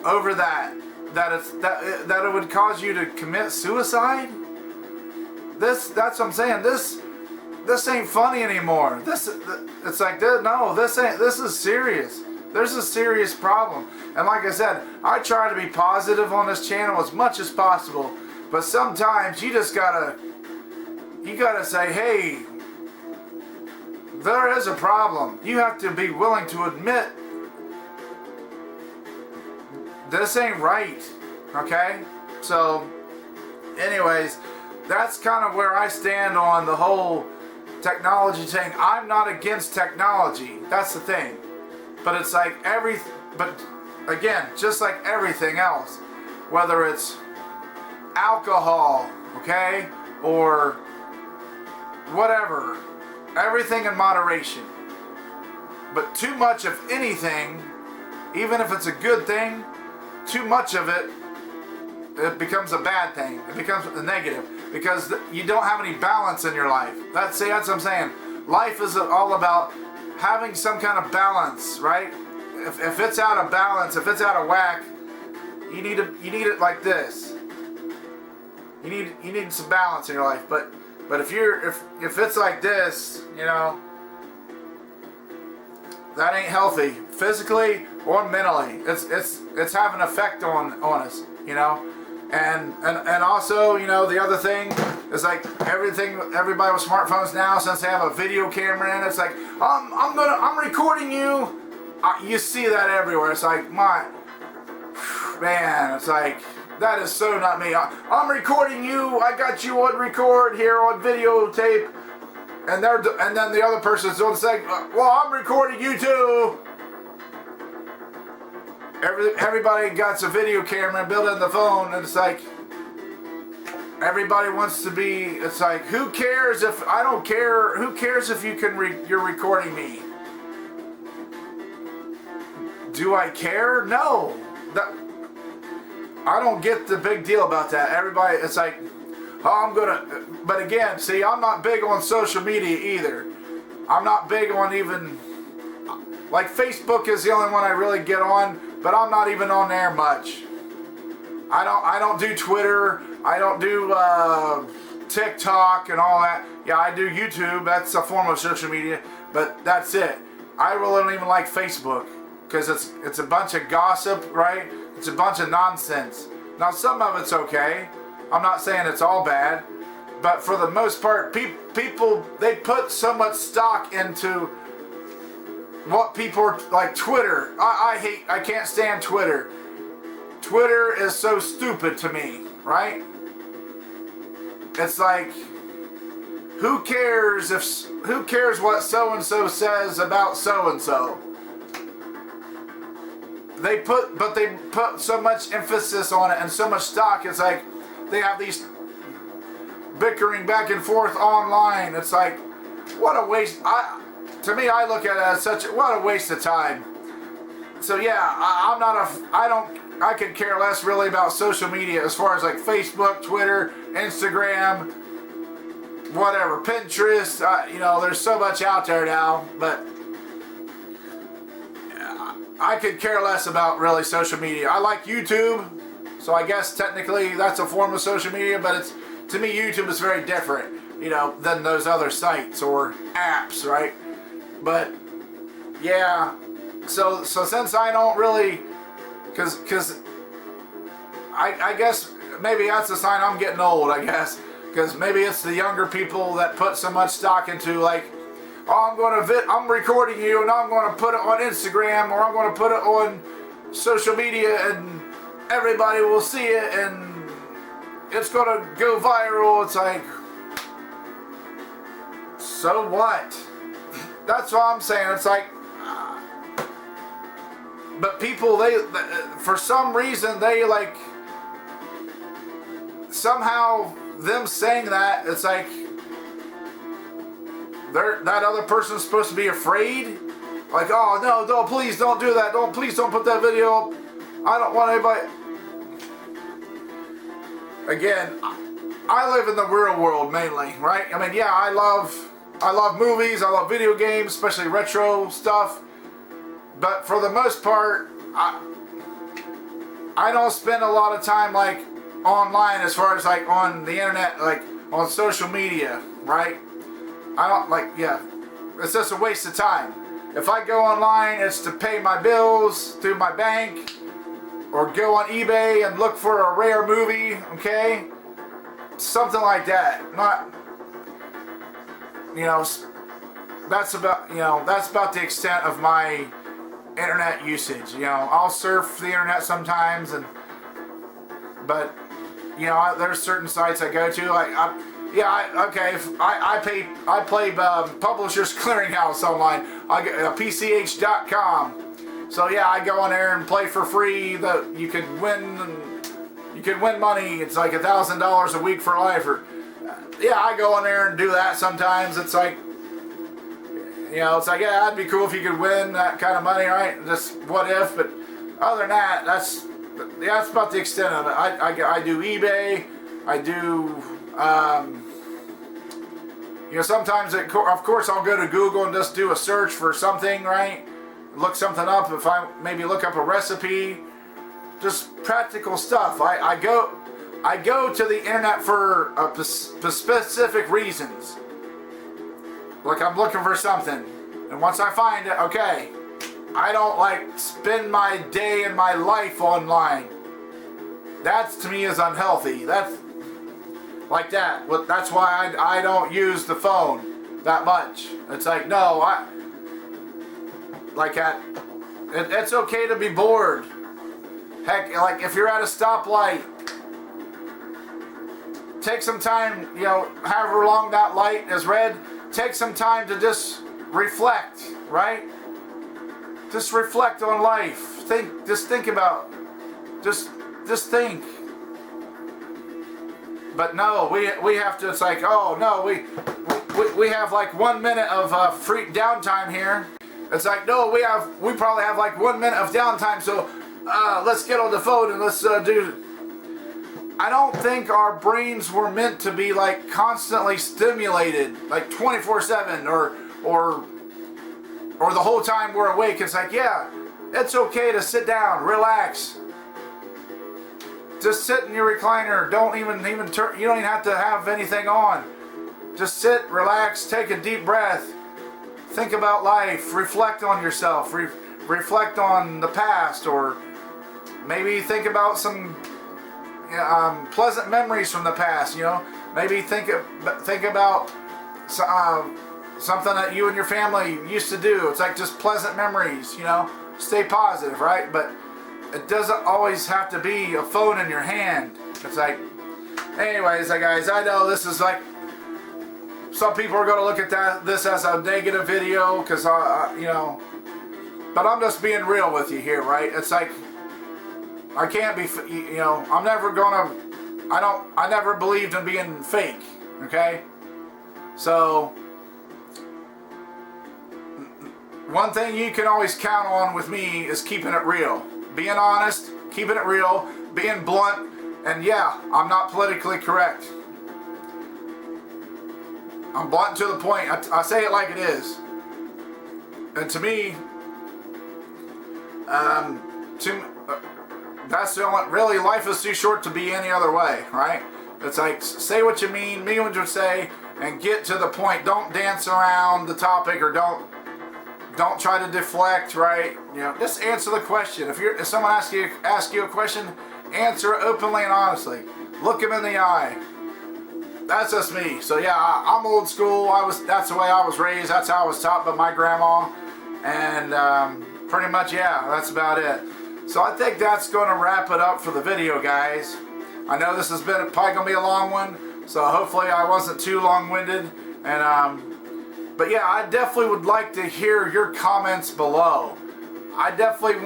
over that it would cause you to commit suicide. That's what I'm saying. This ain't funny anymore. It's like, no, this is serious. There's a serious problem. And like I said, I try to be positive on this channel as much as possible, but sometimes you just gotta say, hey, there is a problem. You have to be willing to admit this ain't right, okay? So, anyways, that's kind of where I stand on the whole technology thing. I'm not against technology. That's the thing. But it's like but again, just like everything else, whether it's alcohol, okay, or whatever, everything in moderation. But too much of anything, even if it's a good thing, too much of it becomes a bad thing. It becomes a negative because you don't have any balance in your life. That's what I'm saying. Life is all about having some kind of balance, right? If it's out of balance, if it's out of whack, you need it like this. You need some balance in your life. But if it's like this, that ain't healthy physically or mentally. It's having an effect on us, and also, the other thing is like everybody with smartphones now, since they have a video camera in, it's like I'm recording you. You see that everywhere. It's like, man, it's like, that is so not me. I'm recording you. I got you on record here on videotape. And then the other person's doing the same. Well, I'm recording you too. Everybody got a video camera built in the phone, and it's like everybody wants to be. It's like, who cares if I don't care? Who cares if you're recording me? Do I care? No. I don't get the big deal about that. Everybody, it's like, but again, see, I'm not big on social media either. I'm not big on even, like, Facebook is the only one I really get on, but I'm not even on there much. I don't do Twitter. I don't do TikTok and all that. Yeah, I do YouTube. That's a form of social media, but that's it. I really don't even like Facebook because it's a bunch of gossip, right? It's a bunch of nonsense. Now, some of it's okay. I'm not saying it's all bad, but for the most part, people, they put so much stock into what people are, like Twitter. I can't stand Twitter. Twitter is so stupid to me, right? It's like, who cares what so-and-so says about so-and-so? They put so much emphasis on it and so much stock. It's like they have these bickering back and forth online. It's like, what a waste. To me, I look at it as what a waste of time. So yeah, I could care less really about social media as far as like Facebook, Twitter, Instagram, whatever, Pinterest. There's so much out there now, but I could care less about really social media. I like YouTube, so I guess technically that's a form of social media, but to me, YouTube is very different, than those other sites or apps, right? But yeah, so since I don't really, because I guess maybe that's a sign I'm getting old, I guess. Because maybe it's the younger people that put so much stock into, like, oh, I'm recording you and I'm going to put it on Instagram, or I'm going to put it on social media and everybody will see it and it's going to go viral. It's like, so what? That's what I'm saying. It's like, but people, they, for some reason, they like, somehow them saying that, it's like, that other person's supposed to be afraid. Like, oh no, please don't do that. Please don't put that video up. I don't want anybody. Again, I live in the real world mainly, right? I mean, yeah, I love movies, I love video games, especially retro stuff. But for the most part, I don't spend a lot of time like online, as far as like on the internet, like on social media, right? I don't like, yeah, it's just a waste of time. If I go online, it's to pay my bills through my bank, or go on eBay and look for a rare movie, okay? Something like that. Not, you know, that's about the extent of my internet usage. You know, I'll surf the internet sometimes, but you know, there's certain sites I go to, like, I play Publishers Clearinghouse online. I get PCH.com. So yeah, I go on there and play for free. You can win money. It's like $1,000 a week for life. Or yeah, I go on there and do that sometimes. It's like, you know, it's like, yeah, that'd be cool if you could win that kind of money, right? Just what if? But other than that, that's about the extent of it. I do eBay. I do. You know, sometimes, of course, I'll go to Google and just do a search for something, right? Look something up. If I maybe look up a recipe, just practical stuff. I go to the internet for specific reasons. Like, I'm looking for something, and once I find it, okay, I don't like spend my day and my life online. That to me is unhealthy. That's like that. That's why I don't use the phone that much. It's like, no, it's okay to be bored. Heck, like if you're at a stoplight, take some time, you know, however long that light is red, take some time to just reflect, right? Just reflect on life. Just think. But no, we have to, it's like, oh no, we have like 1 minute of free downtime here. It's like, no, we probably have like 1 minute of downtime, so let's get on the phone and let's do. I don't think our brains were meant to be like constantly stimulated, like 24/7 or the whole time we're awake. It's like, yeah, it's okay to sit down, relax. Just sit in your recliner. Don't even turn. You don't even have to have anything on. Just sit, relax, take a deep breath. Think about life. Reflect on yourself. Reflect on the past, or maybe think about some pleasant memories from the past. You know, maybe think about something that you and your family used to do. It's like just pleasant memories. You know, stay positive, right? But it doesn't always have to be a phone in your hand. It's like, anyways, guys, I know this is like, some people are going to look at this as a negative video, because you know, but I'm just being real with you here, right? It's like, I can't be, you know, I never believed in being fake, okay? So, one thing you can always count on with me is keeping it real. Being honest, keeping it real, being blunt, and yeah, I'm not politically correct. I'm blunt to the point. I say it like it is. And to me, that's the only, really, life is too short to be any other way, right? It's like, say what you mean what you say, and get to the point. Don't dance around the topic, or don't try to deflect, right? You know, just answer the question. If someone asks you a question, answer it openly and honestly. Look him in the eye. That's just me. So yeah, I'm old school. That's the way I was raised. That's how I was taught by my grandma. And pretty much, yeah, that's about it. So I think that's going to wrap it up for the video, guys. I know this has been probably going to be a long one, so hopefully I wasn't too long-winded. And but yeah, I definitely would like to hear your comments below. I would definitely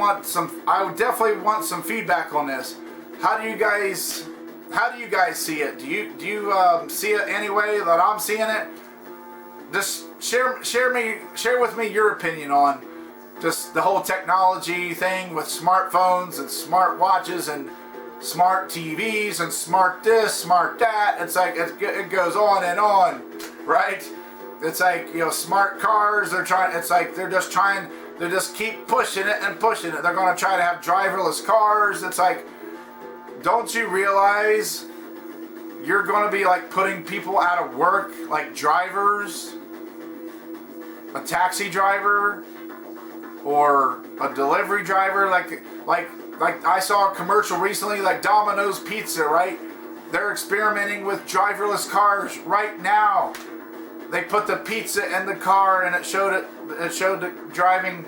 want some feedback on this. How do you guys see it? Do you see it any way that I'm seeing it? Just share with me your opinion on just the whole technology thing with smartphones and smart watches and smart TVs and smart this, smart that. It's like it goes on and on, right? It's like, you know, smart cars. They're just keep pushing it and pushing it. They're going to try to have driverless cars. It's like, don't you realize you're going to be like putting people out of work, like drivers, a taxi driver, or a delivery driver? Like I saw a commercial recently, like Domino's Pizza, right? They're experimenting with driverless cars right now. They put the pizza in the car and it showed it driving.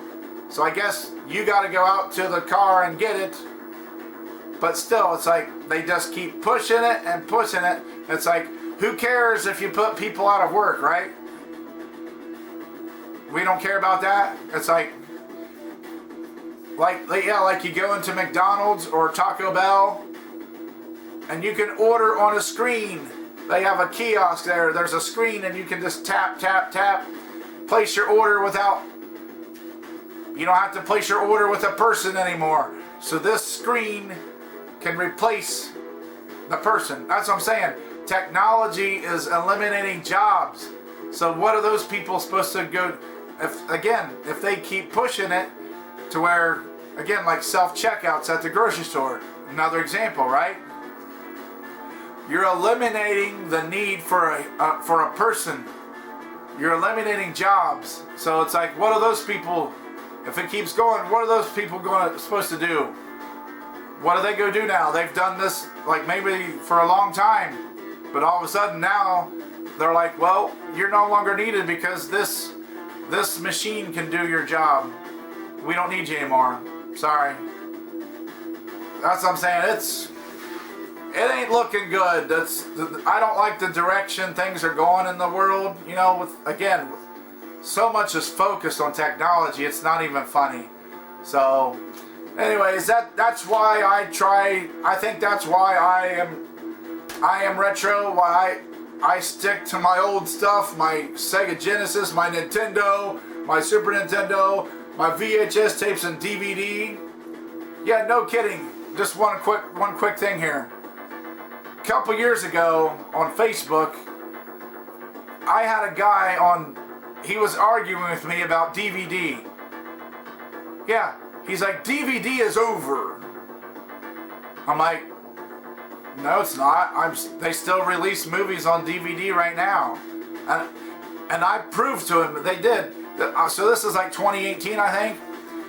So I guess you got to go out to the car and get it. But still, it's like they just keep pushing it and pushing it. It's like, who cares if you put people out of work, right? We don't care about that. It's like you go into McDonald's or Taco Bell and you can order on a screen. They have a kiosk there. There's a screen and you can just tap, tap, tap. Place your order without... You don't have to place your order with a person anymore. So this screen can replace the person. That's what I'm saying. Technology is eliminating jobs. So what are those people supposed to go... If they keep pushing it to where, again, like self-checkouts at the grocery store. Another example, right? You're eliminating the need for a person. You're eliminating jobs. So it's like, what are those people, if it keeps going, what are those people supposed to do? What do they go do now? They've done this like maybe for a long time, but all of a sudden now they're like, well, you're no longer needed because this machine can do your job. We don't need you anymore. Sorry. That's what I'm saying. It ain't looking good. I don't like the direction things are going in the world. You know, again, so much is focused on technology, it's not even funny. So, anyways, that's why I think that's why I am retro. Why I stick to my old stuff, my Sega Genesis, my Nintendo, my Super Nintendo, my VHS tapes and DVD. Yeah, no kidding. Just one quick thing here. A couple years ago on Facebook, I had a guy on, he was arguing with me about DVD. Yeah, he's like, DVD is over. I'm like, no, it's not. They still release movies on DVD right now. And I proved to him that they did. So this is like 2018, I think,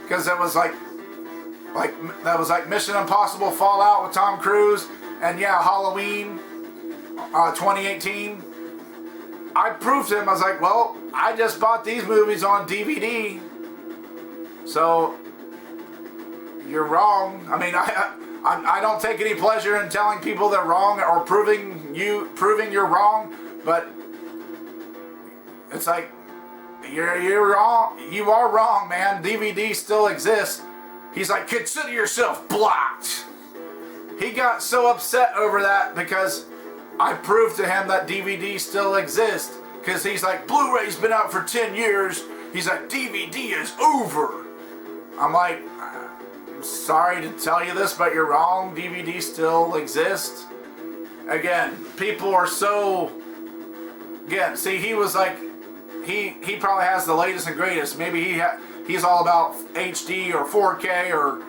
because it was like that was like Mission Impossible Fallout with Tom Cruise, and yeah, Halloween 2018. I proved to him, I was like, well, I just bought these movies on DVD, so you're wrong. I mean, I don't take any pleasure in telling people they're wrong or proving you're wrong, but it's like, you're wrong. You are wrong, man. DVD still exists. He's like, consider yourself blocked. He got so upset over that because I proved to him that DVD still exists. Because he's like, Blu-ray's been out for 10 years. He's like, DVD is over. I'm like, I'm sorry to tell you this, but you're wrong. DVD still exists. Again, people are so... Again, see, he was like... He probably has the latest and greatest. Maybe he's all about HD or 4K or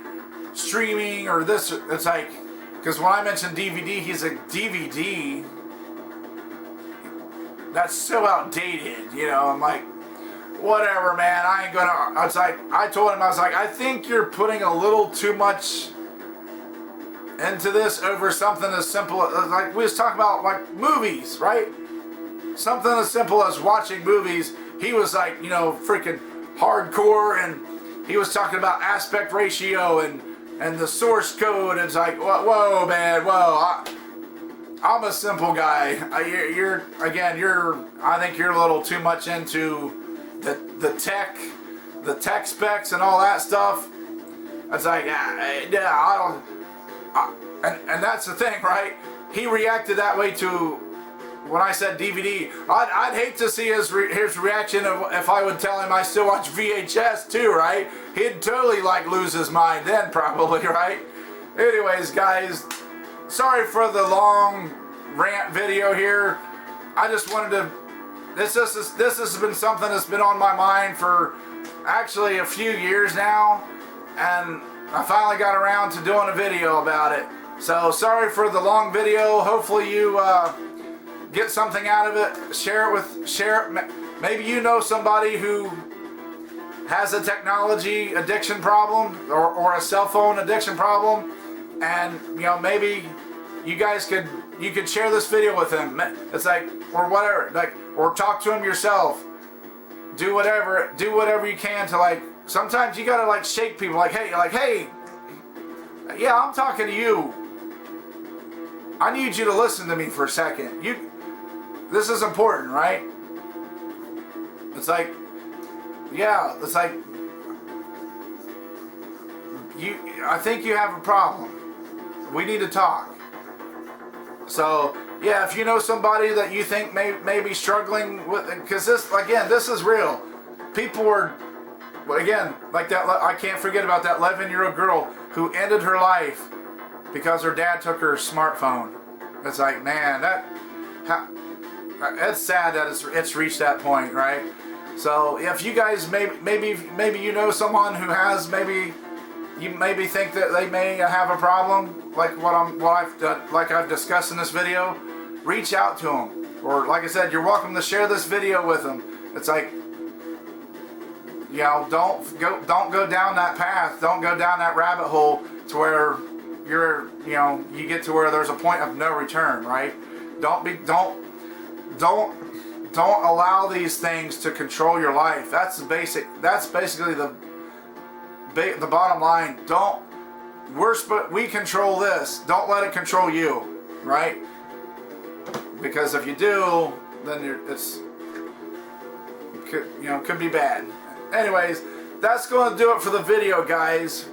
streaming or this. It's like, because when I mentioned DVD, he's like, DVD? That's so outdated, you know. I'm like, whatever, man. I ain't gonna. It's like, I told him, I was like, I think you're putting a little too much into this over something as simple as, like we was talking about, like movies, right? Something as simple as watching movies. He was like, you know, freaking hardcore, and he was talking about aspect ratio and the source code. It's like, whoa, man, whoa. I'm a simple guy. I think you're a little too much into the tech specs and all that stuff. It's like, yeah, and that's the thing, right? He reacted that way to when I said DVD. I'd hate to see his reaction if I would tell him I still watch VHS too, right? He'd totally like lose his mind then, probably, right? Anyways, guys, sorry for the long rant video here. I just wanted to. This has been something that's been on my mind for actually a few years now, and I finally got around to doing a video about it. So sorry for the long video. Hopefully you get something out of it. Share it. Maybe you know somebody who has a technology addiction problem or a cell phone addiction problem, and you know, maybe you guys could share this video with them. It's like, or whatever, like, or talk to him yourself. Do whatever you can to, like, sometimes you gotta like shake people, like, hey, yeah, I'm talking to you. I need you to listen to me for a second. This is important, right? It's like, yeah, it's like, I think you have a problem. We need to talk. So, yeah, if you know somebody that you think may be struggling with, because this is real. People were, again, like that, I can't forget about that 11-year-old girl who ended her life because her dad took her smartphone. It's like, man, it's sad that it's reached that point, right? So if you guys maybe you know someone who has, maybe you think that they may have a problem like I've discussed in this video, reach out to them. Or like I said, you're welcome to share this video with them. It's like, you know, don't go down that path. Don't go down that rabbit hole to where you get to where there's a point of no return, right? Don't allow these things to control your life. That's basically the bottom line. We control this. Don't let it control you, right? Because if you do, then could be bad. Anyways, that's going to do it for the video, guys.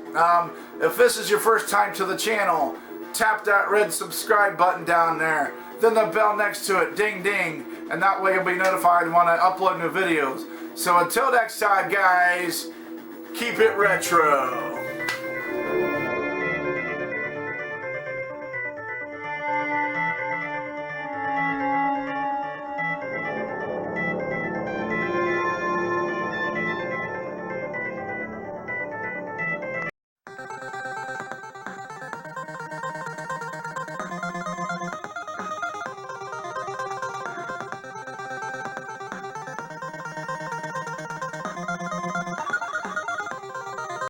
If this is your first time to the channel, tap that red subscribe button down there. Then the bell next to it, ding ding, and that way you'll be notified when I upload new videos. So until next time, guys, keep it retro.